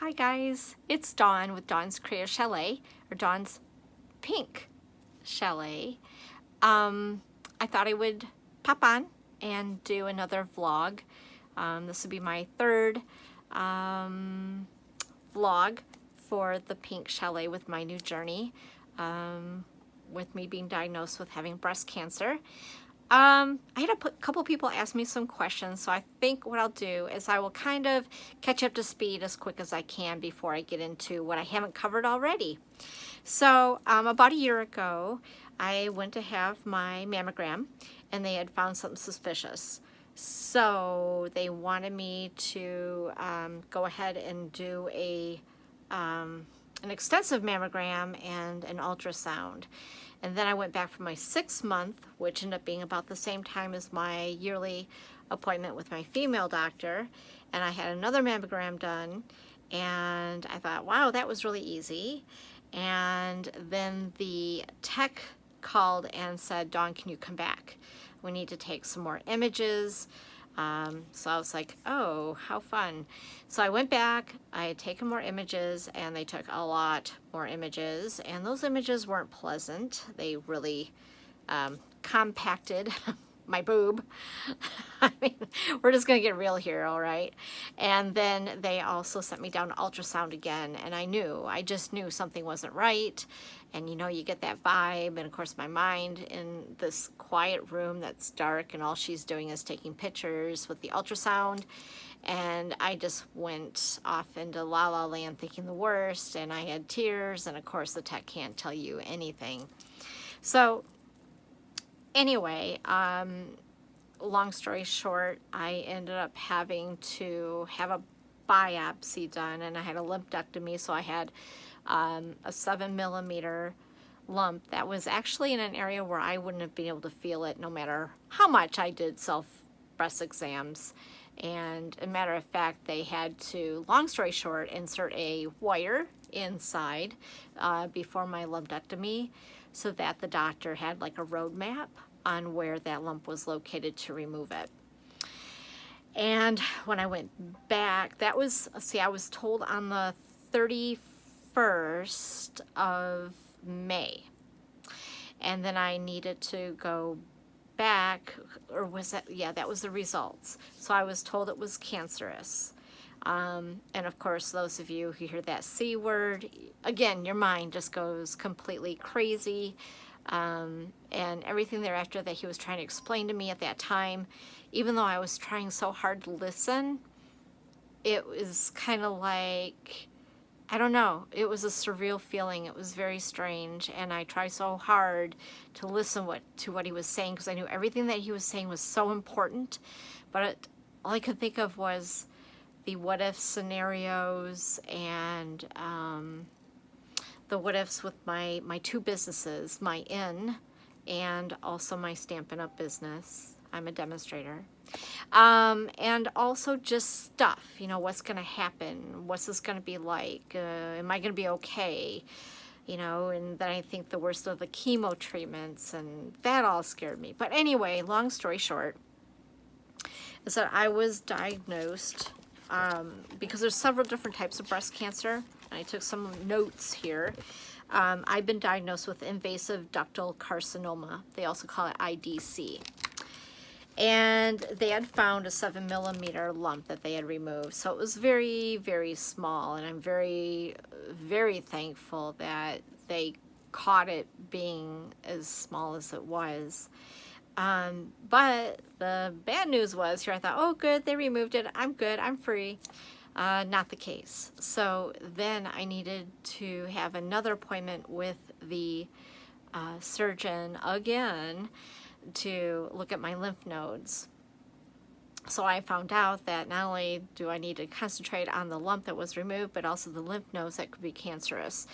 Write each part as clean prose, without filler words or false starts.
Hi guys, it's Dawn with Dawn's Creative Chalet, or Dawn's Pink Chalet. I thought I would pop on and do another vlog. This would be my third vlog for the Pink Chalet with my new journey, with me being diagnosed with having breast cancer. I had a couple people ask me some questions, so I think what I'll do is I will kind of catch up to speed as quick as I can before I get into what I haven't covered already. So about a year ago, I went to have my mammogram, and they had found something suspicious. So they wanted me to go ahead and do an extensive mammogram and an ultrasound. And then I went back for my 6th month, which ended up being about the same time as my yearly appointment with my female doctor. And I had another mammogram done, and I thought, wow, that was really easy. And then the tech called and said, Dawn, can you come back? We need to take some more images. So I was like, oh, how fun. So I went back, I had taken more images, and they took a lot more images, and those images weren't pleasant. They really compacted my boob. I mean, we're just gonna get real here, all right? And then they also sent me down to ultrasound again, and I just knew something wasn't right. And you know, you get that vibe, and of course my mind in this quiet room that's dark, and all she's doing is taking pictures with the ultrasound. And I just went off into la la land thinking the worst, and I had tears, and of course the tech can't tell you anything. So anyway, long story short, I ended up having to have a biopsy done, and I had a lymphdectomy, so I had a 7mm lump that was actually in an area where I wouldn't have been able to feel it no matter how much I did self breast exams. And a matter of fact, they had to, long story short, insert a wire inside before my lumpectomy, so that the doctor had like a roadmap on where that lump was located to remove it. And when I went back, that was, see, I was told on the 31st of May. And then I needed to go back, or was that, yeah, that was the results. So I was told it was cancerous. And of course, those of you who hear that C word, again, your mind just goes completely crazy. And everything thereafter that he was trying to explain to me at that time, even though I was trying so hard to listen, it was kind of like, I don't know, it was a surreal feeling. It was very strange, and I tried so hard to listen to what he was saying, because I knew everything that he was saying was so important, but all I could think of was the what if scenarios, and the what ifs with my 2 businesses, my inn and also my Stampin' Up! Business. I'm a demonstrator. And also just stuff, you know, what's going to happen? What's this going to be like? Am I going to be okay? You know, and then I think the worst of the chemo treatments, and that all scared me. But anyway, long story short, is that I was diagnosed because there's several different types of breast cancer. I took some notes here. I've been diagnosed with invasive ductal carcinoma. They also call it IDC. And they had found a 7mm lump that they had removed. So it was very, very small, and I'm very, very thankful that they caught it being as small as it was. But the bad news was, here I thought, oh good, they removed it, I'm good, I'm free. Not the case. So then I needed to have another appointment with the surgeon again to look at my lymph nodes. So I found out that not only do I need to concentrate on the lump that was removed, but also the lymph nodes that could be cancerous.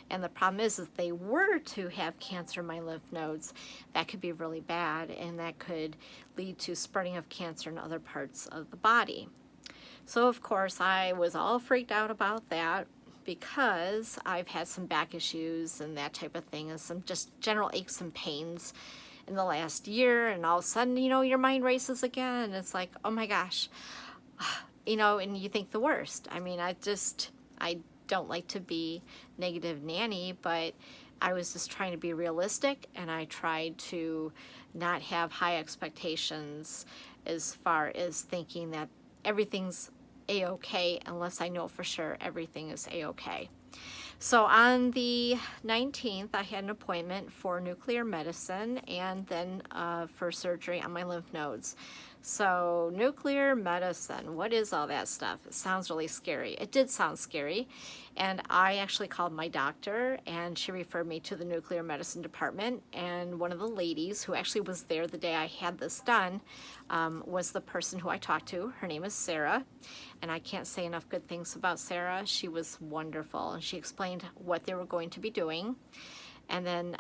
And the problem is if they were to have cancer in my lymph nodes, that could be really bad, and that could lead to spreading of cancer in other parts of the body. So of course I was all freaked out about that, because I've had some back issues and that type of thing, and some just general aches and pains in the last year, and all of a sudden, you know, your mind races again, and it's like, oh my gosh, you know, and you think the worst. I mean, I don't like to be negative nanny, but I was just trying to be realistic, and I tried to not have high expectations as far as thinking that everything's a-okay unless I know for sure everything is a-okay. So on the 19th, I had an appointment for nuclear medicine and then for surgery on my lymph nodes. So nuclear medicine, what is all that stuff? It sounds really scary. It did sound scary. And I actually called my doctor, and she referred me to the nuclear medicine department. And one of the ladies who actually was there the day I had this done was the person who I talked to. Her name is Sarah. And I can't say enough good things about Sarah. She was wonderful, and she explained what they were going to be doing. And then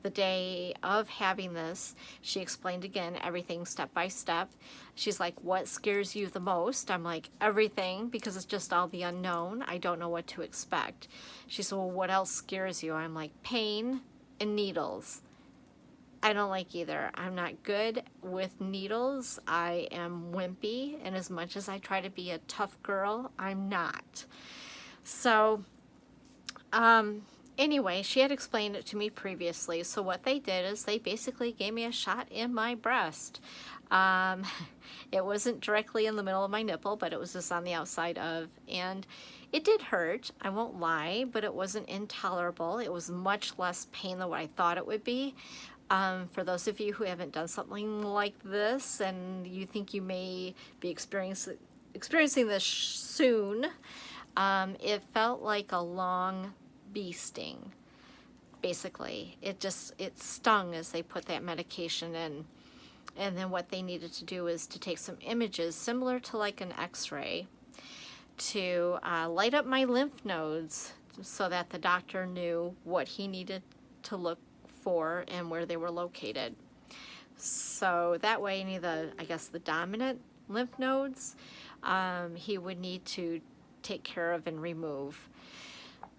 the day of having this, she explained again everything step by step. She's like, what scares you the most? I'm like, everything, because it's just all the unknown. I don't know what to expect. She said, well, what else scares you? I'm like, pain and needles. I don't like either. I'm not good with needles. I am wimpy, and as much as I try to be a tough girl, I'm not. So, anyway, she had explained it to me previously. So what they did is they basically gave me a shot in my breast. It wasn't directly in the middle of my nipple, but it was just on the outside of, and it did hurt, I won't lie, but it wasn't intolerable. It was much less pain than what I thought it would be. For those of you who haven't done something like this and you think you may be experiencing this soon, it felt like a long bee sting, basically. It stung as they put that medication in. And then what they needed to do is to take some images similar to like an x-ray to light up my lymph nodes so that the doctor knew what he needed to look for and where they were located. So that way any of the, I guess, the dominant lymph nodes, he would need to take care of and remove.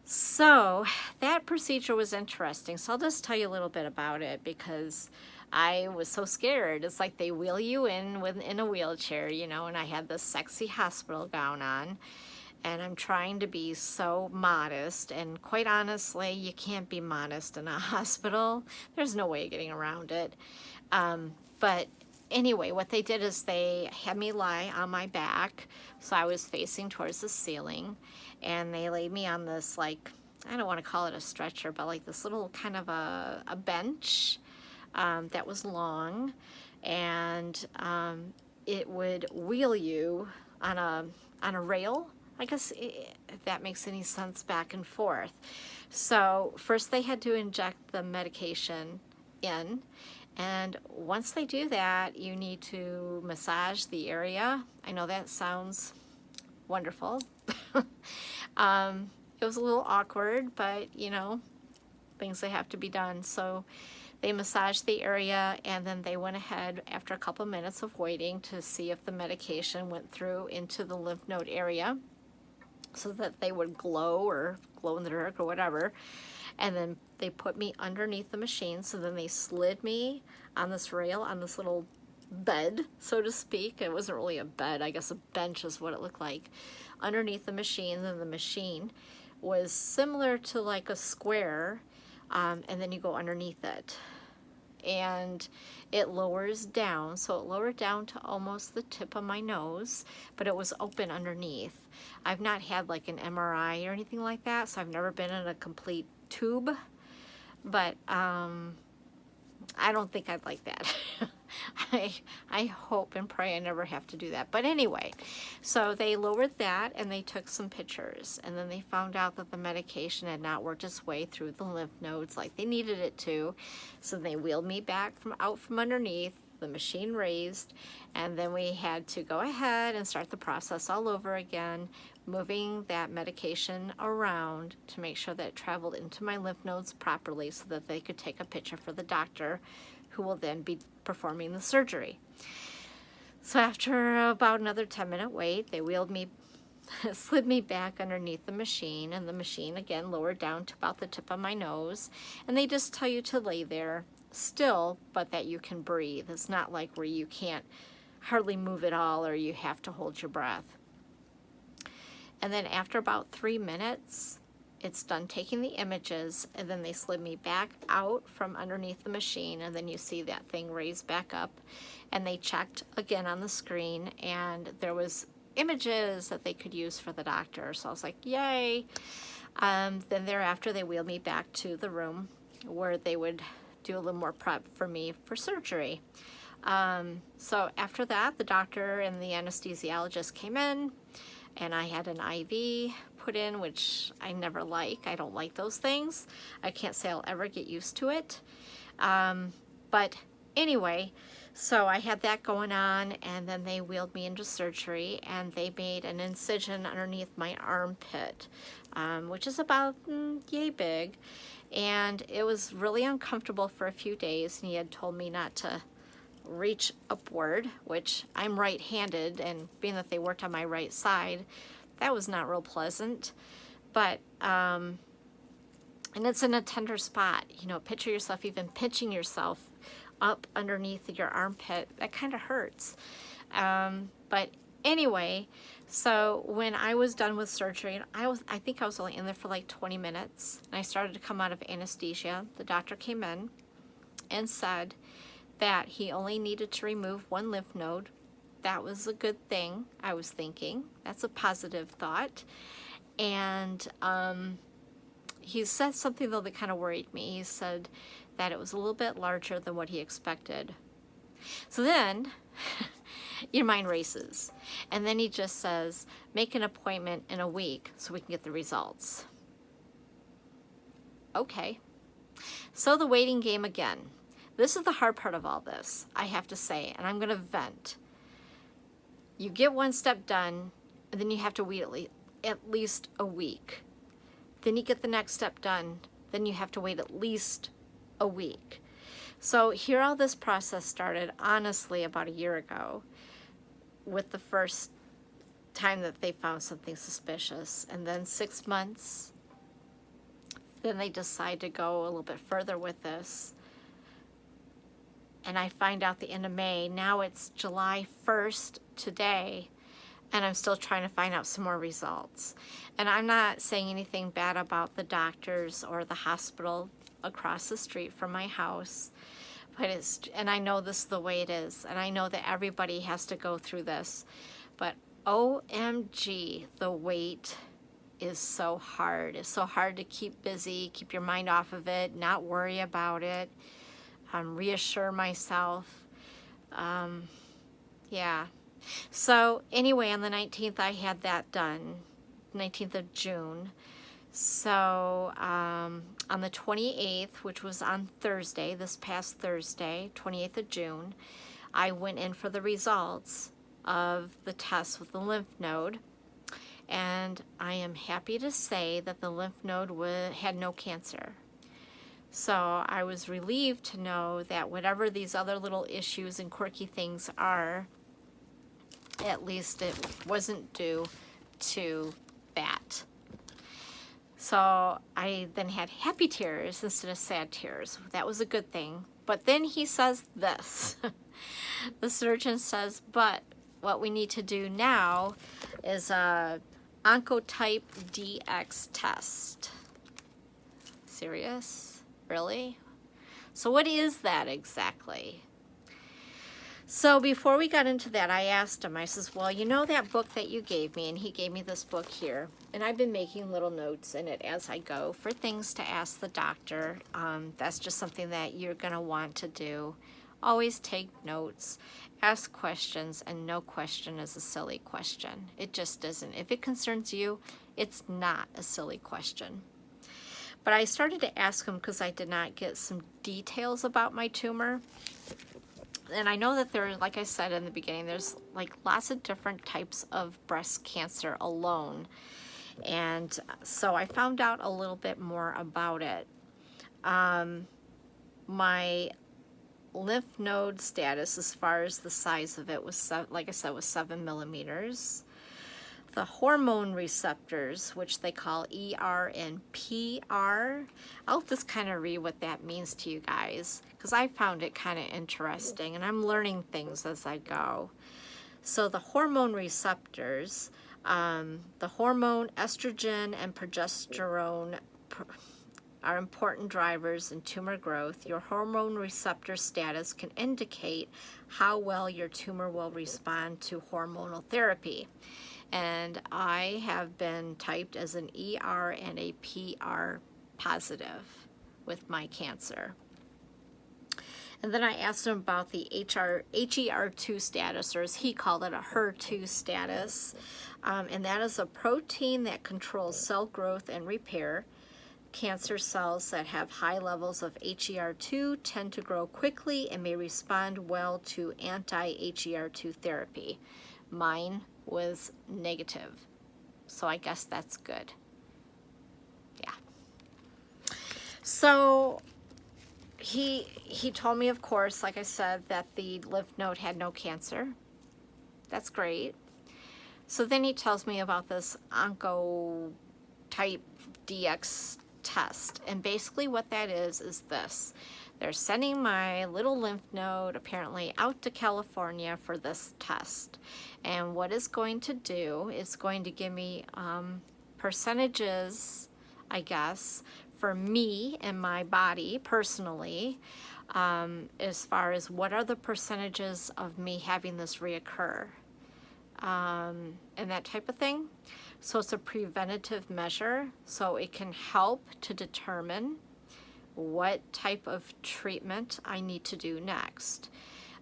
So that procedure was interesting. So I'll just tell you a little bit about it because I was so scared. It's like they wheel you in a wheelchair, you know, and I had this sexy hospital gown on. And I'm trying to be so modest, and quite honestly, you can't be modest in a hospital. There's no way of getting around it. But anyway, what they did is they had me lie on my back, so I was facing towards the ceiling, and they laid me on this, like, I don't want to call it a stretcher, but like this little kind of a bench that was long, and it would wheel you on a rail, I guess, if that makes any sense, back and forth. So first they had to inject the medication in, and once they do that, you need to massage the area. I know that sounds wonderful. It was a little awkward, but you know, things that have to be done. So they massaged the area, and then they went ahead after a couple minutes of waiting to see if the medication went through into the lymph node area so that they would glow or glow in the dark or whatever. And then they put me underneath the machine. So then they slid me on this rail, on this little bed, so to speak. It wasn't really a bed, I guess a bench is what it looked like, underneath the machine. Then the machine was similar to like a square, and then you go underneath it. And it lowers down, so it lowered down to almost the tip of my nose, but it was open underneath. I've not had like an MRI or anything like that, so I've never been in a complete tube, but I don't think I'd like that. I hope and pray I never have to do that. But anyway, so they lowered that and they took some pictures, and then they found out that the medication had not worked its way through the lymph nodes like they needed it to. So they wheeled me back out from underneath, the machine raised, and then we had to go ahead and start the process all over again, moving that medication around to make sure that it traveled into my lymph nodes properly so that they could take a picture for the doctor, who will then be performing the surgery. So after about another 10-minute wait, they wheeled me, slid me back underneath the machine, and the machine again lowered down to about the tip of my nose, and they just tell you to lay there still, but that you can breathe. It's not like where you can't hardly move at all or you have to hold your breath. And then after about 3 minutes, it's done taking the images, and then they slid me back out from underneath the machine, and then you see that thing raised back up, and they checked again on the screen, and there was images that they could use for the doctor. So I was like, yay. Then thereafter, they wheeled me back to the room where they would do a little more prep for me for surgery. So after that, the doctor and the anesthesiologist came in, and I had an IV put in, which I never like. I don't like those things. I can't say I'll ever get used to it. But anyway, so I had that going on, and then they wheeled me into surgery, and they made an incision underneath my armpit, which is about yay big. And it was really uncomfortable for a few days, and he had told me not to reach upward, which I'm right-handed, and being that they worked on my right side, that was not real pleasant. But and it's in a tender spot, you know. Picture yourself even pinching yourself up underneath your armpit. That kind of hurts. But anyway, so when I was done with surgery, and I think I was only in there for like 20 minutes, and I started to come out of anesthesia. The doctor came in and said that he only needed to remove one lymph node. That was a good thing, I was thinking. That's a positive thought. And he said something, though, that kind of worried me. He said that it was a little bit larger than what he expected. So then your mind races. And then he just says, make an appointment in a week so we can get the results. Okay. So the waiting game again. This is the hard part of all this, I have to say, and I'm going to vent. You get one step done, and then you have to wait at least a week. Then you get the next step done, then you have to wait at least a week. So here all this process started, honestly, about a year ago, with the first time that they found something suspicious, and then 6 months. Then they decide to go a little bit further with this. And I find out the end of May. Now it's July 1st today, and I'm still trying to find out some more results. And I'm not saying anything bad about the doctors or the hospital across the street from my house, but and I know this is the way it is, and I know that everybody has to go through this, but OMG, the wait is so hard. It's so hard to keep busy, keep your mind off of it, not worry about it. Reassure myself. Yeah. So anyway, on the 19th, I had that done, 19th of June. So on the 28th, which was on Thursday, this past Thursday, 28th of June, I went in for the results of the test with the lymph node. And I am happy to say that the lymph node had no cancer. So I was relieved to know that whatever these other little issues and quirky things are, at least it wasn't due to that. So I then had happy tears instead of sad tears. That was a good thing. But then he says this. The surgeon says, but what we need to do now is a Oncotype DX test. Serious? Really? So what is that exactly? So before we got into that, I asked him, I says, well, you know that book that you gave me? And he gave me this book here. And I've been making little notes in it as I go for things to ask the doctor. That's just something that you're going to want to do. Always take notes, ask questions, and no question is a silly question. It just isn't. If it concerns you, it's not a silly question. But I started to ask him because I did not get some details about my tumor. And I know that there, like I said in the beginning, there's like lots of different types of breast cancer alone. And so I found out a little bit more about it. My lymph node status, as far as the size of it, was, like I said, was 7 millimeters. The hormone receptors, which they call ER and PR. I'll just kind of read what that means to you guys, because I found it kind of interesting, and I'm learning things as I go. So the hormone receptors The hormone estrogen and progesterone are important drivers in tumor growth. Your hormone receptor status can indicate how well your tumor will respond to hormonal therapy. And I have been typed as an ER and a PR positive with my cancer. And then I asked him about the HER2 status, or as he called it, a HER2 status. And that is a protein that controls cell growth and repair. Cancer cells that have high levels of HER2 tend to grow quickly and may respond well to anti-HER2 therapy. Mine was negative, so I guess that's good. Yeah. So he told me, of course, like I said, that the lymph node had no cancer. That's great. So then he tells me about this oncotype DX test. And basically what that is this. They're sending my little lymph node apparently out to California for this test. And what it's going to do is going to give me percentages, I guess, for me and my body personally, as far as what are the percentages of me having this reoccur, and that type of thing. So it's a preventative measure, so it can help to determine what type of treatment I need to do next.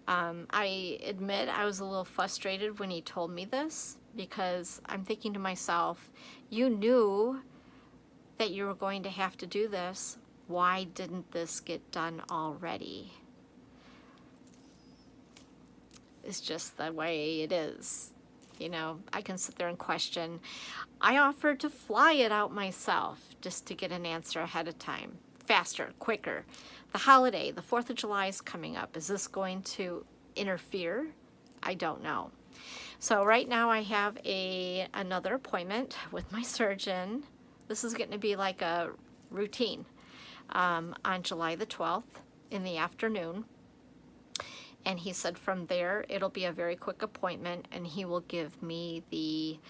I admit I was a little frustrated when he told me this, because I'm thinking to myself, you knew that you were going to have to do this. Why didn't this get done already? It's just the way it is. You know, I can sit there and question. I offered to fly it out myself just to get an answer ahead of time. Faster, quicker. The holiday, the 4th of July is coming up. Is this going to interfere? I don't know. So right now I have another appointment with my surgeon. This is going to be like a routine on July the 12th in the afternoon. And he said from there, it'll be a very quick appointment, and he will give me the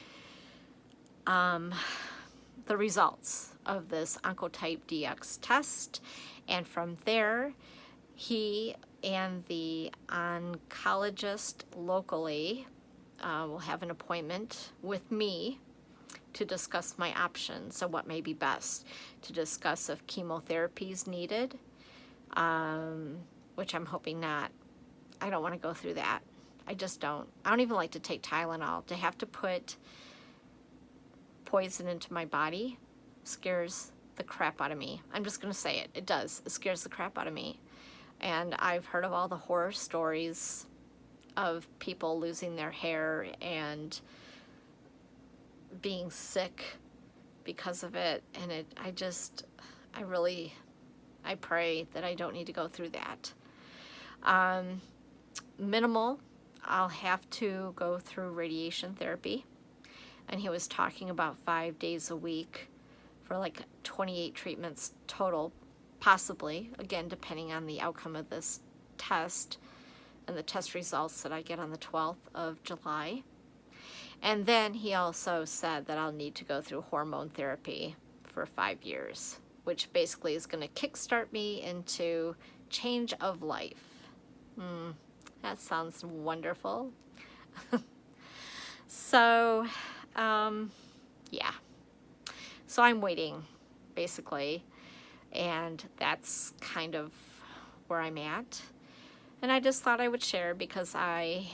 results of this Oncotype DX test. And from there, he and the oncologist locally will have an appointment with me to discuss my options and what may be best, to discuss if chemotherapy is needed, which I'm hoping not. I don't want to go through that. I just don't. I don't even like to take Tylenol. To have to put poison into my body scares the crap out of me. I'm just going to say it. It does. It scares the crap out of me. And I've heard of all the horror stories of people losing their hair and being sick because of it. And I pray that I don't need to go through that. Minimal, I'll have to go through radiation therapy, and he was talking about 5 days a week for like 28 treatments total, possibly, again, depending on the outcome of this test and the test results that I get on the 12th of July. And then he also said that I'll need to go through hormone therapy for 5 years, which basically is going to kickstart me into change of life. That sounds wonderful. So, yeah. So I'm waiting, basically. And that's kind of where I'm at. And I just thought I would share because I'm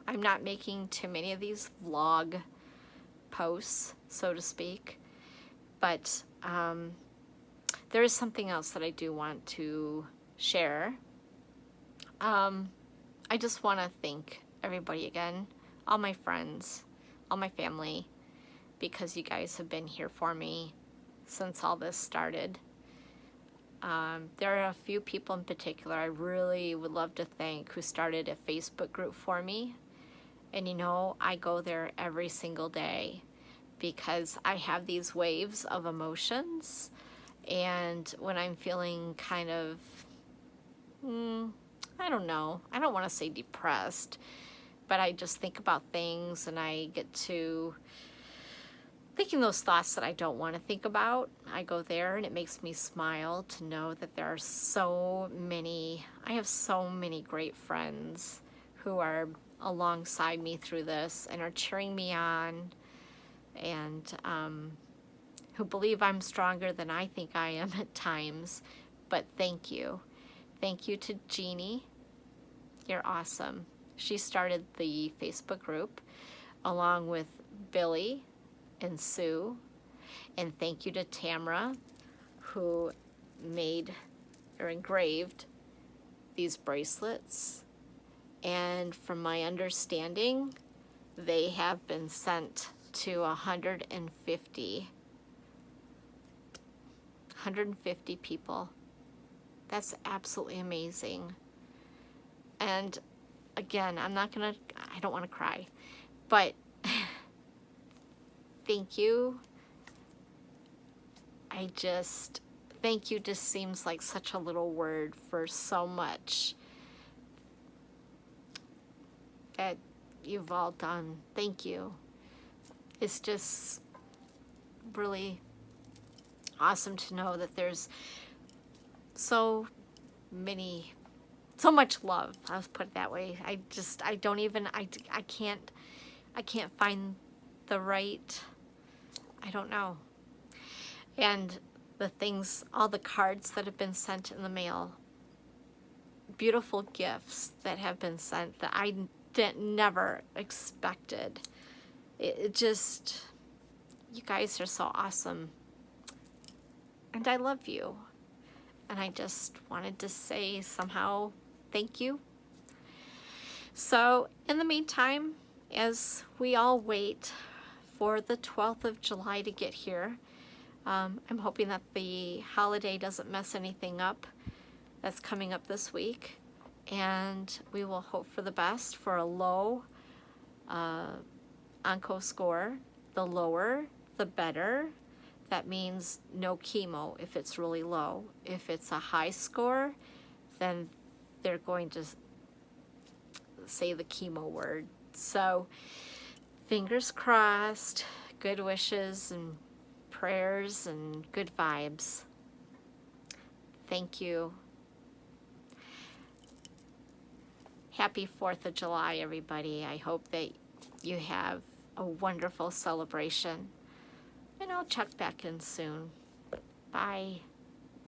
not making too many of these vlog posts, so to speak. But there is something else that I do want to share. I just want to thank everybody again, all my friends, all my family, because you guys have been here for me since all this started. There are a few people in particular I really would love to thank who started a Facebook group for me. And you know, I go there every single day because I have these waves of emotions. And when I'm feeling kind of, I don't know, I don't want to say depressed, but I just think about things and I get to thinking those thoughts that I don't want to think about. I go there and it makes me smile to know that there are I have so many great friends who are alongside me through this and are cheering me on, and who believe I'm stronger than I think I am at times. But thank you. Thank you to Jeannie. You're awesome. She started the Facebook group along with Billy and Sue. And thank you to Tamra, who made or engraved these bracelets. And from my understanding, they have been sent to 150 people. That's absolutely amazing. And again, I don't want to cry, but thank you. Thank you just seems like such a little word for so much that you've all done. Thank you. It's just really awesome to know that there's so much love. I'll put it that way. I can't find the right, I don't know. And all the cards that have been sent in the mail, beautiful gifts that have been sent that I never expected. It just, you guys are so awesome. And I love you. And I just wanted to say somehow thank you. So in the meantime, as we all wait for the 12th of July to get here, I'm hoping that the holiday doesn't mess anything up that's coming up this week. And we will hope for the best for a low onco score. The lower, the better. That means no chemo if it's really low. If it's a high score, then they're going to say the chemo word. So fingers crossed, good wishes and prayers and good vibes. Thank you. Happy 4th of July, everybody. I hope that you have a wonderful celebration. And I'll check back in soon. Bye.